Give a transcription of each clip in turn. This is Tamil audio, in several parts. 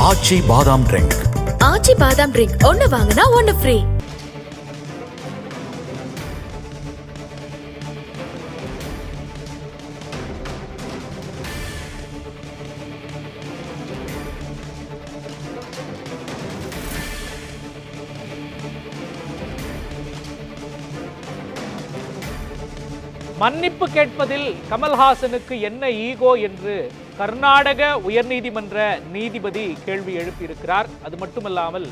ஆச்சி பாதாம் ட்ரிங்க். ஆச்சி பாதாம் ட்ரிங்க் ஒன்னு வாங்கினா ஒன்னு ஃப்ரீ. மன்னிப்பு கேட்பதில் கமல்ஹாசனுக்கு என்ன ஈகோ என்று கர்நாடக உயர்நீதிமன்ற நீதிபதி கேள்வி எழுப்பியிருக்கிறார். அது மட்டுமல்லாமல்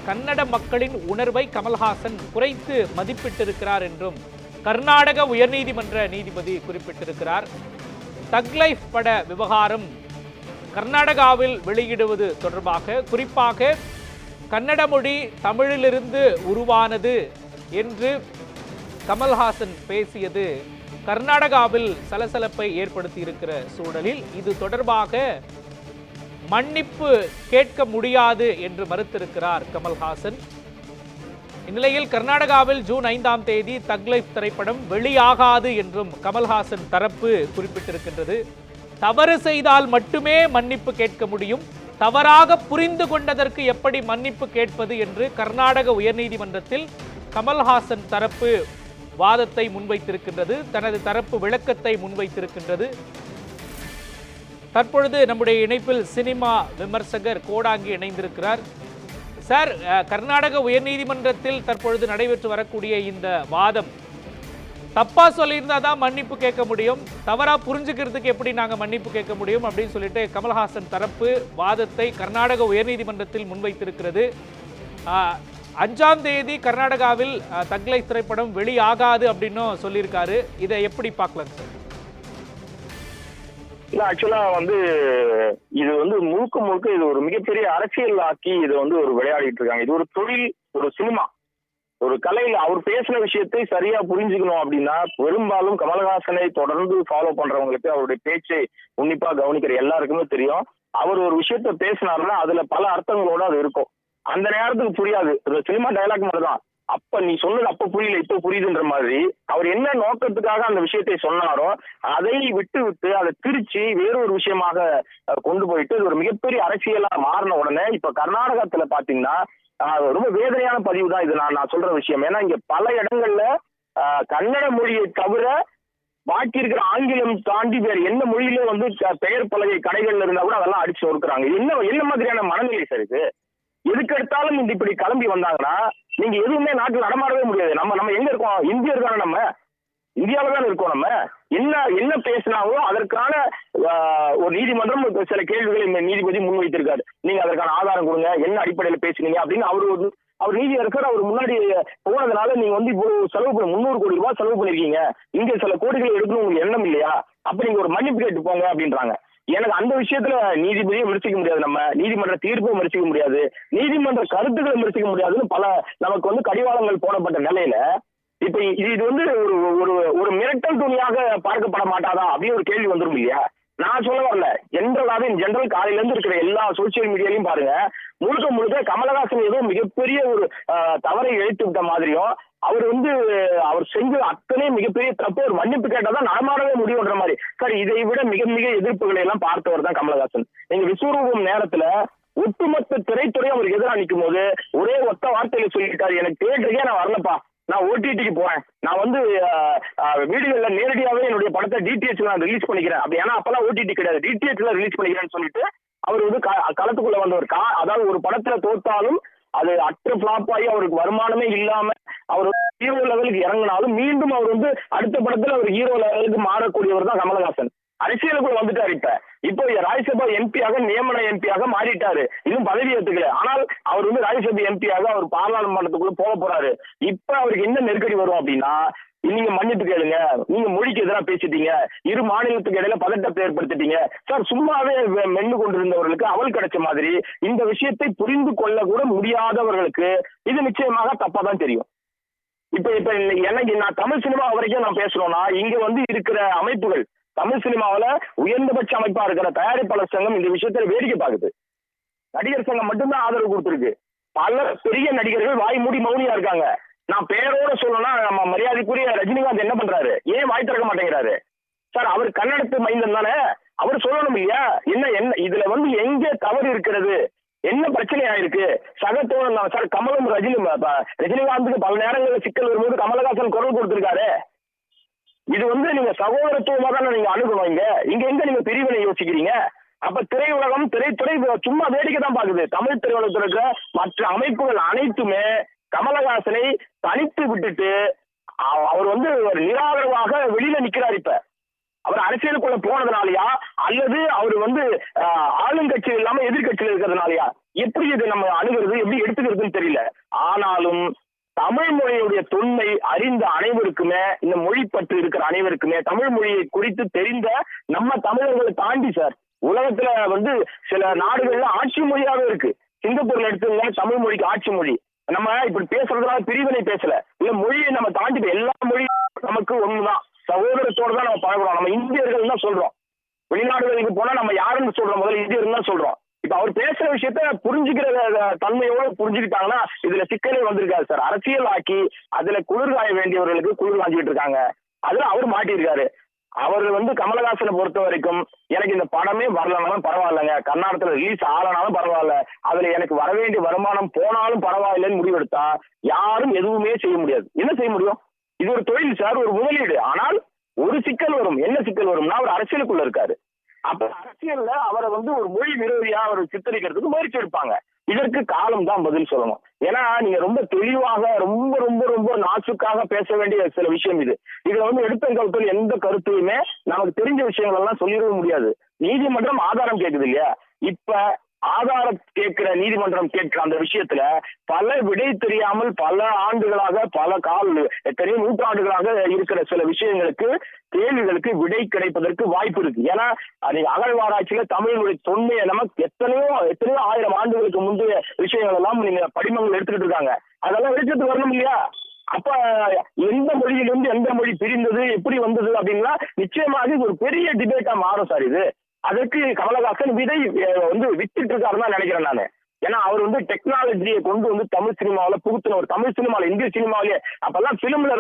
கன்னட மக்களின் உணர்வை கமல்ஹாசன் குறைத்து மதிப்பிட்டிருக்கிறார் என்றும் கர்நாடக உயர்நீதிமன்ற நீதிபதி குறிப்பிட்டிருக்கிறார். தக் லைஃப் பட விவகாரம் கர்நாடகாவில் வெளியிடுவது தொடர்பாக குறிப்பாக கன்னட மொழி தமிழிலிருந்து உருவானது என்று கமல்ஹாசன் பேசியது கர்நாடகாவில் சலசலப்பை ஏற்படுத்தி இருக்கிற சூழலில் இது தொடர்பாக மன்னிப்பு கேட்க முடியாது என்று மறுத்திருக்கிறார் கமல்ஹாசன். இந்நிலையில் கர்நாடகாவில் ஜூன் 5ஆம் தேதி தக் லைஃப் திரைப்படம் வெளியாகாது என்றும் கமல்ஹாசன் தரப்பு குறிப்பிட்டிருக்கின்றது. தவறு செய்தால் மட்டுமே மன்னிப்பு கேட்க முடியும், தவறாக புரிந்து கொண்டதற்கு எப்படி மன்னிப்பு கேட்பது என்று கர்நாடக உயர்நீதிமன்றத்தில் கமல்ஹாசன் தரப்பு வாதத்தை முன்வைத்திருக்கின்றது, தனது தரப்பு விளக்கத்தை முன்வைத்திருக்கின்றது. தற்பொழுது நம்முடைய இணைப்பில் சினிமா விமர்சகர் கோடாங்கி இணைந்திருக்கிறார். சார், கர்நாடக உயர்நீதிமன்றத்தில் தற்பொழுது நடைபெற்று வரக்கூடிய இந்த வாதம் தப்பா சொல்லியிருந்தா தான் மன்னிப்பு கேட்க முடியும், தவறா புரிஞ்சுக்கிறதுக்கு எப்படி நாங்க மன்னிப்பு கேட்க முடியும் அப்படின்னு சொல்லிட்டு கமல்ஹாசன் தரப்பு வாதத்தை கர்நாடக உயர்நீதிமன்றத்தில் முன்வைத்திருக்கிறது. 5ஆம் தேதி கர்நாடகாவில் தக் லைஃப் திரைப்படம் வெளியாகாது அப்படின்னு சொல்லியிருக்காரு. இதை எப்படி பார்க்கலாம் சார்? இல்ல, ஆக்சுவலா இது முழுக்க இது ஒரு மிகப்பெரிய அரசியல் ஆக்கி இது ஒரு விளையாடிட்டு இருக்காங்க. இது ஒரு தொழில், ஒரு சினிமா, ஒரு கலையில் அவர் பேசின விஷயத்தை சரியா புரிஞ்சுக்கணும் அப்படின்னா பெரும்பாலும் கமல்ஹாசனை தொடர்ந்து ஃபாலோ பண்றவங்களுக்கு அவருடைய பேச்சை உன்னிப்பா கவனிக்கிற எல்லாருக்குமே தெரியும். அவர் ஒரு விஷயத்த பேசினாருன்னா அதுல பல அர்த்தங்களோட அது இருக்கும். அந்த நேரத்துக்கு புரியாது, சினிமா டயலாக் மாதிரி தான். அப்ப நீ சொன்னது அப்ப புரியல, இப்ப புரியுதுன்ற மாதிரி அவர் என்ன நோக்கத்துக்காக அந்த விஷயத்தை சொன்னாரோ அதை விட்டு அதை திருச்சி வேறொரு விஷயமாக கொண்டு போயிட்டு இது ஒரு மிகப்பெரிய அரசியலா மாறின உடனே இப்ப கர்நாடகத்துல பாத்தீங்கன்னா ரொம்ப வேதனையான பதிவு தான் இது நான் சொல்ற விஷயம். ஏன்னா இங்க பல இடங்கள்ல கன்னட மொழியை தவிர பாக்கி இருக்கிற ஆங்கிலம் தாண்டி வேற எந்த மொழியிலும் பெயர் பலகை கடைகள்ல இருந்தா கூட அதெல்லாம் அடிச்சு ஒடுக்குறாங்க. என்ன மாதிரியான மனநிலை சார் இது? எதுக்கு எடுத்தாலும் இந்த இப்படி கிளம்பி வந்தாங்கன்னா நீங்க எதுவுமே நாட்டில் நடமாடவே முடியாது. நம்ம எங்க இருக்கோம்? இந்தியர் தானே, நம்ம இந்தியாவில தானே இருக்கோம். நம்ம என்ன பேசினாவோ அதற்கான ஒரு நீதிமன்றம் சில கேள்விகளை நீதிபதி முன்வைத்திருக்காரு. நீங்க அதற்கான ஆதாரம் கொடுங்க, என்ன அடிப்படையில் பேசுனீங்க அப்படின்னு அவர் நீதியரசர் அவர் முன்னாடி போனதுனால நீங்க இப்போ செலவு பண்ணி 300 கோடி ரூபாய் செலவு பண்ணிருக்கீங்க, இங்க சில கோடிகளை எடுக்கணும் உங்களுக்கு எண்ணம் இல்லையா, அப்ப நீங்க ஒரு மன்னிப்பு கேட்டு போங்க அப்படின்றாங்க. எனக்கு அந்த விஷயத்துல நீதிபதியை விமர்சிக்க முடியாது, நம்ம நீதிமன்ற தீர்ப்பை விமர்சிக்க முடியாது, நீதிமன்ற கருத்துக்களை விமர்சிக்க முடியாதுன்னு பல நமக்கு கடிவாளங்கள் போடப்பட்ட நிலையில இப்ப இது ஒரு ஒரு மிரட்டல் துணியாக பார்க்கப்பட மாட்டாதா அப்படின்னு ஒரு கேள்வி வந்துடும் இல்லையா? நான் சொல்ல வரல, ஜெனரல் காலையில இருந்து இருக்கிற எல்லா சோசியல் மீடியாலையும் பாருங்க, முழுக்க கமலஹாசன் ஏதோ மிகப்பெரிய ஒரு தவறை இழைத்து விட்ட மாதிரியும் அவர் செஞ்ச அத்தனை மிகப்பெரிய தப்பு ஒரு மன்னிப்பு கேட்டாதான் நடமாடவே முடியும்ன்ற மாதிரி. சார், இதை விட மிக மிக எதிர்ப்புகளை எல்லாம் பார்த்தவர் தான் கமலஹாசன். நீங்க விஸ்வரூபம் நேரத்துல ஒட்டுமொத்த திரைத்துறையும் அவருக்கு எதிராக நிற்கும் போது ஒரே ஒத்த வார்த்தையில சொல்லிட்டாரு, எனக்கு தேட்டருக்கே நான் வரலப்பா, நான் ஓடிடிக்கு போறேன், நான் வீடுகள்ல நேரடியாவே என்னுடைய படத்தை டிடிஹெச்ல நான் ரிலீஸ் பண்ணிக்கிறேன் அப்படி. ஏன்னா அப்பெல்லாம் ஓடிடி கிடையாது, டிடிஹெச்ல ரிலீஸ் பண்ணிக்கிறேன்னு சொல்லிட்டு அவர் களத்துக்குள்ள வந்தவர். அதாவது ஒரு படத்துல தோத்தாலும் அது அற்ற பிளாப் ஆகி அவருக்கு வருமானமே இல்லாம அவர் ஹீரோ லெவலுக்கு இறங்கினாலும் மீண்டும் அவர் அடுத்த படத்துல அவர் ஹீரோ லெவலுக்கு மாறக்கூடியவர் தான் கமலஹாசன். அரசியலுக்குள்ள வந்துட்டாரு. இப்போ ராஜ்யசபா எம்பியாக நியமன எம்பியாக மாறிட்டாரு, இன்னும் பதவி ஏற்றுக்கல. ஆனால் அவர் ராஜ்யசபா எம்பியாக அவர் பாராளுமன்றத்துக்குள்ள போக போறாரு. இப்ப அவருக்கு என்ன நெருக்கடி வரும் அப்படின்னா, நீங்க மன்னிப்பு கேளுங்க, நீங்க மொழிக்கு எதிராக பேசிட்டீங்க, இரு மாநிலத்துக்கு இடையில பதட்டத்தை ஏற்படுத்திட்டீங்க சார். சும்மாவே மென்னு கொண்டிருந்தவர்களுக்கு அவள் கிடைச்ச மாதிரி இந்த விஷயத்தை புரிந்து கொள்ள கூட முடியாதவர்களுக்கு இது நிச்சயமாக தப்பா தான் தெரியும். இப்ப எனக்கு நான் தமிழ் சினிமா வரைக்கும் நான் பேசுறோம்னா இங்க இருக்கிற அமைப்புகள் தமிழ் சினிமாவில உயர்ந்தபட்ச அமைப்பா இருக்கிற தயாரிப்பாளர் சங்கம் இந்த விஷயத்துல வேடிக்கை பார்க்குது. நடிகர் சங்கம் மட்டும்தான் ஆதரவு கொடுத்திருக்கு. பல பெரிய நடிகர்கள் வாய் மூடி மௌனியா இருக்காங்க. நான் பேரோட சொல்லணும்னா நம்ம மரியாதைக்குரிய ரஜினிகாந்த் என்ன பண்றாரு, ஏன் வாய் திறக்க மாட்டேங்கிறாரு சார்? அவர் கன்னடத்து மைந்தன் தானே, அவர் சொல்லணும் இல்லையா? என்ன இதுல எங்க தவறு இருக்கிறது, என்ன பிரச்சனை ஆயிருக்கு? சகத்தோழன் சார் கமலும் ரஜினிகாந்துக்கு பல நேரங்களில் சிக்கல் வரும்போது கமலஹாசன் குரல் கொடுத்திருக்காரு. இது வந்து நீங்க சகோதரத்துவமா தானே நீங்க அணுகணும். இங்க எங்க நீங்க பிரிவினை யோசிக்கிறீங்க? அப்ப திரையுலகம் திரைத்துறை சும்மா வேடிக்கை தான் பாக்குது. தமிழ் திரையுலகத்தில் இருக்கிற மற்ற அமைப்புகள் அனைத்துமே கமலஹாசனை தனித்து விட்டுட்டு அவர் வந்து ஒரு நிராதரவாக வெளியில நிக்கிறார். இப்ப அவர் அரசியலுக்குள்ள போனதுனாலயா அல்லது அவர் வந்து ஆளுங்கட்சி இல்லாம எதிர்கட்சியில் இருக்கிறதுனாலயா எப்படி இது நம்ம அணுகிறது, எப்படி எடுத்துக்கிறதுன்னு தெரியல. ஆனாலும் தமிழ் மொழியுடைய தொன்மை அறிந்த அனைவருக்குமே, இந்த மொழி பற்று இருக்கிற அனைவருக்குமே, தமிழ் மொழியை குறித்து தெரிந்த நம்ம தமிழர்களை தாண்டி சார் உலகத்துல வந்து சில நாடுகள்ல ஆட்சி மொழியாவே இருக்கு. சிங்கப்பூர்ல எடுத்துங்க, தமிழ் மொழிக்கு ஆட்சி மொழி. நம்ம இப்படி பேசுறதுனால பிரிவினை பேசல, இல்ல மொழியை நம்ம தாண்டி எல்லா மொழியும் நமக்கு ஒண்ணுதான், சகோதரத்தோடு தான் நம்ம பழகுறோம். நம்ம இந்தியர்கள் தான் சொல்றோம். வெளிநாடுகளுக்கு போனா நம்ம யாருன்னு சொல்றோம், முதல்ல இந்தியர்கள் தான் சொல்றோம். இப்ப அவர் பேசுற விஷயத்த புரிஞ்சுக்கிற தன்மையோட புரிஞ்சுக்கிட்டாங்கன்னா இதுல சிக்கலே வந்திருக்காரு சார். அரசியல் ஆக்கி அதுல குளிர்காய வேண்டியவர்களுக்கு குளிர் காஞ்சிக்கிட்டு இருக்காங்க. அதுல அவர் மாட்டியிருக்காரு. அவர் வந்து கமலஹாசனை பொறுத்த வரைக்கும் எனக்கு இந்த படமே வரலனாலும் பரவாயில்லைங்க, கர்நாடகத்துல ரிலீஸ் ஆகலனாலும் பரவாயில்ல, அதுல எனக்கு வர வேண்டிய வருமானம் போனாலும் பரவாயில்லைன்னு முடிவெடுத்தா யாரும் எதுவுமே செய்ய முடியாது. என்ன செய்ய முடியும்? இது ஒரு தொழில் சார், ஒரு முதலீடு. ஆனால் ஒரு சிக்கல் வரும். என்ன சிக்கல் வரும்னா அவர் அரசியலுக்குள்ள இருக்காரு. அப்ப அரசியல்ல அவரை வந்து ஒரு மொழி விரோதியா அவர் சித்தரிக்கிறதுக்கு முயற்சி எடுப்பாங்க. இதற்கு காலம் தான் பதில் சொல்லணும். ஏன்னா நீங்க ரொம்ப தெளிவாக ரொம்ப ரொம்ப ரொம்ப நாசுக்காக பேச வேண்டிய சில விஷயம் இது. இதுல வந்து எடுத்தல் எந்த கருத்தையுமே நமக்கு தெரிஞ்ச விஷயங்கள் எல்லாம் சொல்லிடவே முடியாது. நீதிமன்றம் ஆதாரம் கேட்குது இல்லையா? இப்ப ஆதாரம் கேட்கிற நீதிமன்றம் கேட்கிற அந்த விஷயத்துல பல விடை தெரியாமல் பல ஆண்டுகளாக எத்தனையோ நூற்றாண்டுகளாக இருக்கிற சில விஷயங்களுக்கு கேள்விகளுக்கு விடை கிடைப்பதற்கு வாய்ப்பு இருக்கு. ஏன்னா அகழ்வாராய்ச்சியில தமிழினுடைய தொன்மையை நமக்கு எத்தனையோ ஆயிரம் ஆண்டுகளுக்கு முந்தைய விஷயங்கள் எல்லாம் நீங்க படிமங்கள் எடுத்துக்கிட்டு இருக்காங்க. அதெல்லாம் வெளிச்சத்துக்கு வரணும் இல்லையா? அப்ப எந்த மொழியிலிருந்து எந்த மொழி பிரிந்தது, எப்படி வந்தது அப்படின்னா நிச்சயமாக இது ஒரு பெரிய டிபேட்டா மாறும் சார். இது அதற்கு கமலஹாசன் விதை வந்து வித்துட்டு இருக்காருன்னு தான் நினைக்கிறேன் நானு. ஏன்னா அவர் வந்து டெக்னாலஜியை கொண்டு வந்து தமிழ் சினிமாவில புகுத்தின ஒரு தமிழ் சினிமாவில இந்திய சினிமாவிலேயே அப்பெல்லாம் பிலிம்ல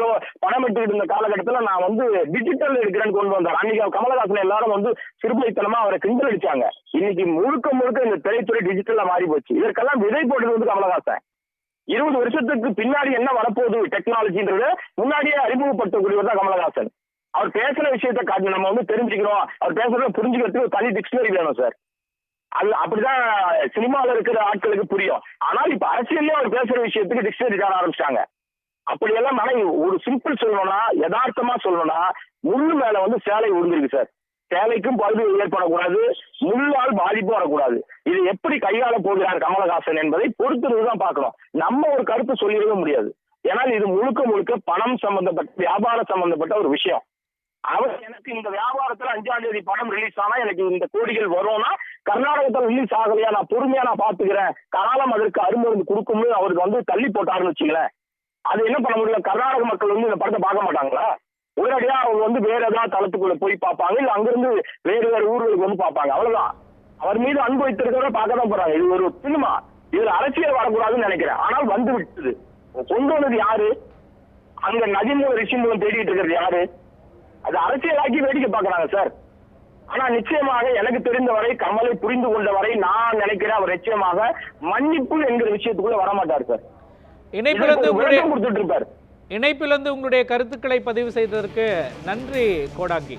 படம் எடுத்துக்கிட்டு இருந்த காலகட்டத்தில் நான் வந்து டிஜிட்டல் எடுக்கிறேன்னு கொண்டு வந்தார். அன்னைக்கு கமலஹாசன் எல்லாரும் வந்து சிறுபைத்தனமா அவரை கிண்டல் அடிச்சாங்க. இன்னைக்கு முழுக்க இந்த திரைத்துறை டிஜிட்டல்ல மாறி போச்சு. இதற்கெல்லாம் விதை போட்டது வந்து கமலஹாசன். 20 வருஷத்துக்கு பின்னாடி என்ன வரப்போகுது டெக்னாலஜின்றது முன்னாடியே அறிமுகப்படுத்தக்கூடியவர் தான் கமலஹாசன். அவர் பேசுற விஷயத்த காட்டி நம்ம வந்து தெரிஞ்சுக்கிறோம், அவர் பேசுறத புரிஞ்சுக்கிறதுக்கு ஒரு தனி டிக்ஷனரி வேணும் சார். அது அப்படிதான் சினிமாவில் இருக்கிற ஆட்களுக்கு புரியும். ஆனால் இப்ப அரசியல்ல அவர் பேசுற விஷயத்துக்கு டிக்ஷனரி காண ஆரம்பிச்சிட்டாங்க. அப்படியெல்லாம் ஒரு சிம்பிள் சொல்லணும்னா, யதார்த்தமா சொல்லணும்னா, முள்ளு மேல வந்து சேலை விழுந்திருக்கு சார். சேலைக்கும் பழுது ஏற்படக்கூடாது, முள்ளால் பாதிப்பு வரக்கூடாது. இது எப்படி கையாள போகிறார் கமலஹாசன் என்பதை பொறுத்துதான் பார்க்கணும். நம்ம ஒரு கருத்து சொல்லிடவே முடியாது. ஏன்னால் இது முழுக்க பணம் சம்பந்தப்பட்ட வியாபாரம் சம்பந்தப்பட்ட ஒரு விஷயம். அவர் எனக்கு இந்த வியாபாரத்துல 5ஆம் தேதி படம் ரிலீஸ் ஆனா எனக்கு இந்த கோடிகள் வரும்னா கர்நாடகத்தில் ரிலீஸ் ஆகலையா, நான் பொறுமையா நான் பாத்துக்கிறேன், காலம் அதற்கு அருமருந்து கொடுக்கும்னு அவருக்கு வந்து தள்ளி போட்டாருன்னு வச்சுங்களேன். அது என்ன பண்ண முடியல? கர்நாடக மக்கள் வந்து இந்த படத்தை பார்க்க மாட்டாங்களா? உடனடியா அவங்க வந்து வேற ஏதாவது தளத்துக்குள்ள போய் பார்ப்பாங்க, இல்ல அங்கிருந்து வேறு ஊர்களுக்கு வந்து பார்ப்பாங்க. அவ்வளவுதான். அவர் மீது அன்பு வைத்திருக்கிறத பார்க்க தான் போறாங்க. இது ஒரு சினிமா, இதுல அரசியல் வரக்கூடாதுன்னு நினைக்கிறேன். ஆனால் வந்து விட்டது. கொண்டு வந்தது யாரு? அங்க நதிமூலம் ரிஷிமூலம் தேடிட்டு இருக்கிறது யாரு? அது அரசியலாக்கி வேடிக்கை பார்க்கறாங்க சார். ஆனா நிச்சயமாக எனக்கு தெரிந்த வரை, கமலை புரிந்து கொண்ட வரை நான் நினைக்கிறேன் அவர் நிச்சயமாக மன்னிப்பு என்கிற விஷயத்துக்குள்ள வரமாட்டார் சார். இணைப்பிலிருந்து உங்களுடைய கருத்துக்களை பதிவு செய்ததற்கு நன்றி கோடாங்கி.